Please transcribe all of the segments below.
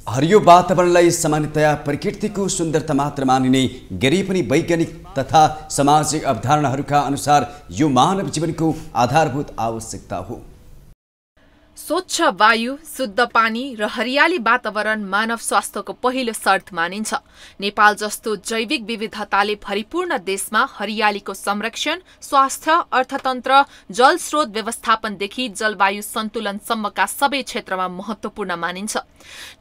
हरियो वातावरणलाई सामान्यतया प्रकृतिको सुन्दरता मात्र मानिने गरी पनि वैज्ञानिक तथा सामाजिक अवधारणाहरूका अनुसार यो मानव जीवनको आधारभूत आवश्यकता हो। स्वच्छ वायु, शुद्ध पानी र हरियाली वातावरण मानव स्वास्थ्यको पहिलो शर्त मानिन्छ। नेपाल जस्तो जैविक विविधताले भरिपूर्ण देशमा हरियालीको संरक्षण, स्वास्थ्य, अर्थतन्त्र, जलस्रोत व्यवस्थापनदेखि जलवायु सन्तुलनसम्मका सबै क्षेत्रमा महत्त्वपूर्ण मानिन्छ।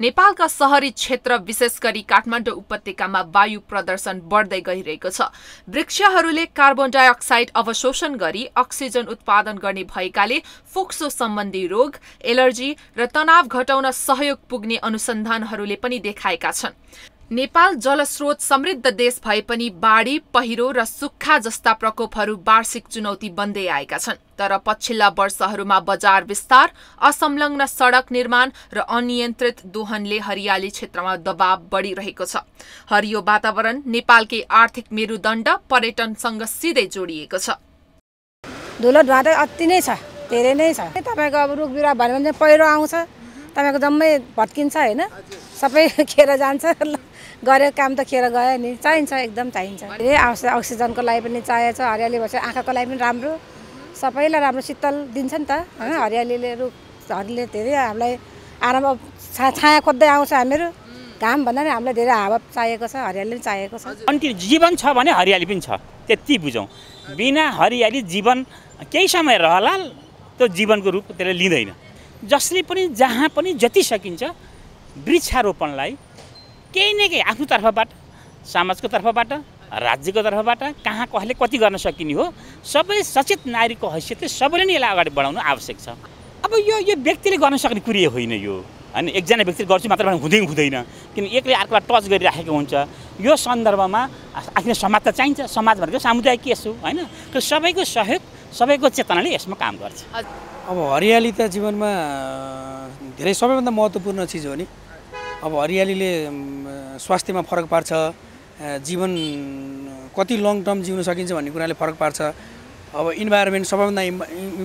नेपालका शहरी क्षेत्र विशेष गरी काठमाडौँ उपत्यकामा वायु प्रदूषण बढ्दै गइरहेको छ। वृक्षहरूले कार्बन डाइअक्साइड अवशोषण गरी अक्सिजन उत्पादन गर्ने भएकाले फोक्सो सम्बन्धी रोग, एलर्जी र तनाव घटाउन सहयोग पुग्ने अनुसन्धानहरूले पनि देखाएका छन्। नेपाल जलस्रोत समृद्ध देश भए पनि बाढी, पहिरो र सुक्खा जस्ता प्रकोपहरू वार्षिक चुनौती बन्दै आएका छन्। तर पछिल्ला वर्षहरूमा बजार विस्तार, असंलग्न सडक निर्माण र अनियन्त्रित दोहनले हरियाली क्षेत्रमा दबाव बढिरहेको छ। हरियो वातावरण नेपालकै आर्थिक मेरुदण्ड पर्यटनसँग सिधै जोडिएको छ। धुलो धुवा त अति नै छ, धेरै नै छ। तपाईको अब रुख बिरुवा भन्यो भने पहिरो आउँछ, तपाईको जम्मै भत्किन्छ हैन, सबै खेर जान्छ। गरेको काम त खेर गयो नि। चाहिन्छ, एकदम चाहिन्छ। धेरै अक्सिजनको लागि पनि चाहिन्छ। हरियाली भएपछि आँखाको लागि पनि राम्रो, सबैलाई राम्रो शीतल दिन्छ नि त हैन। हरियालीले रुखहरूले धेरै हामीलाई आराम, छाया खोज्दै आउँछ। हामीहरू घाम भन्दा नि हामीलाई धेरै हावा चाहिएको छ, हरियाली पनि चाहिएको छ। अनि जीवन छ भने हरियाली पनि छ, त्यति बुझौँ। बिना हरियाली जीवन केही समय रहला, त्यो जीवनको रूप त्यसले लिँदैन। जसले पनि जहाँ पनि जति सकिन्छ वृक्षारोपणलाई केही न केही आफ्नो तर्फबाट, समाजको तर्फबाट, राज्यको तर्फबाट कहाँ कसले कति गर्न सकिने हो, सबै सचेत नागरिकको हैसियतले सबैले नै यसलाई अगाडि बढाउनु आवश्यक छ। अब यो व्यक्तिले गर्न सक्ने कुरो होइन यो हैन। एकजना व्यक्तिले गर्छु मात्र हुँदैन, किन एकले अर्कोलाई टच गरिराखेको हुन्छ। यो सन्दर्भमा आफ्नो समाज त चाहिन्छ। समाज भनेको सामुदायिक केस हो हैन। त्यो सबैको सहयोग, सबैको चेतनाले यसमा काम गर्छ। अब हरियाली त जीवनमा धेरै सबैभन्दा महत्त्वपूर्ण चिज हो नि। अब हरियालीले स्वास्थ्यमा फरक पार्छ, जीवन कति लङ टर्म जिउन सकिन्छ भन्ने कुराले फरक पार्छ। अब इन्भाइरोमेन्ट सबैभन्दा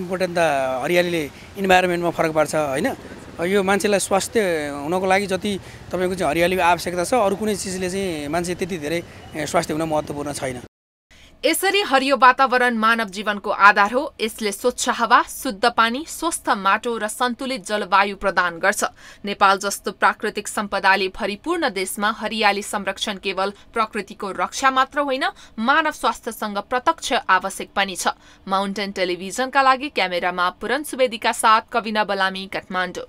इम्पोर्टेन्ट त हरियालीले इन्भाइरोमेन्टमा फरक पार्छ हैन। यो मान्छेलाई स्वास्थ्य हुनको लागि जति तपाईको चाहिँ हरियाली आवश्यकता छ, अरू कुनै चिजले चाहिँ मान्छे त्यति धेरै स्वास्थ्य हुन महत्त्वपूर्ण छैन। यसरी हरियो वातावरण मानव जीवनको आधार हो। यसले स्वच्छ हावा, शुद्ध पानी, स्वस्थ माटो र सन्तुलित जलवायु प्रदान गर्छ। नेपाल जस्तो प्राकृतिक सम्पदाले भरिपूर्ण देशमा हरियाली संरक्षण केवल प्रकृतिको रक्षा मात्र होइन, मानव स्वास्थ्यसँग प्रत्यक्ष आवश्यक पनि छ। माउन्टेन टेलिभिजनका लागि क्यामेरामा पुरन सुवेदीका साथ कविना बलामी, काठमाडौँ।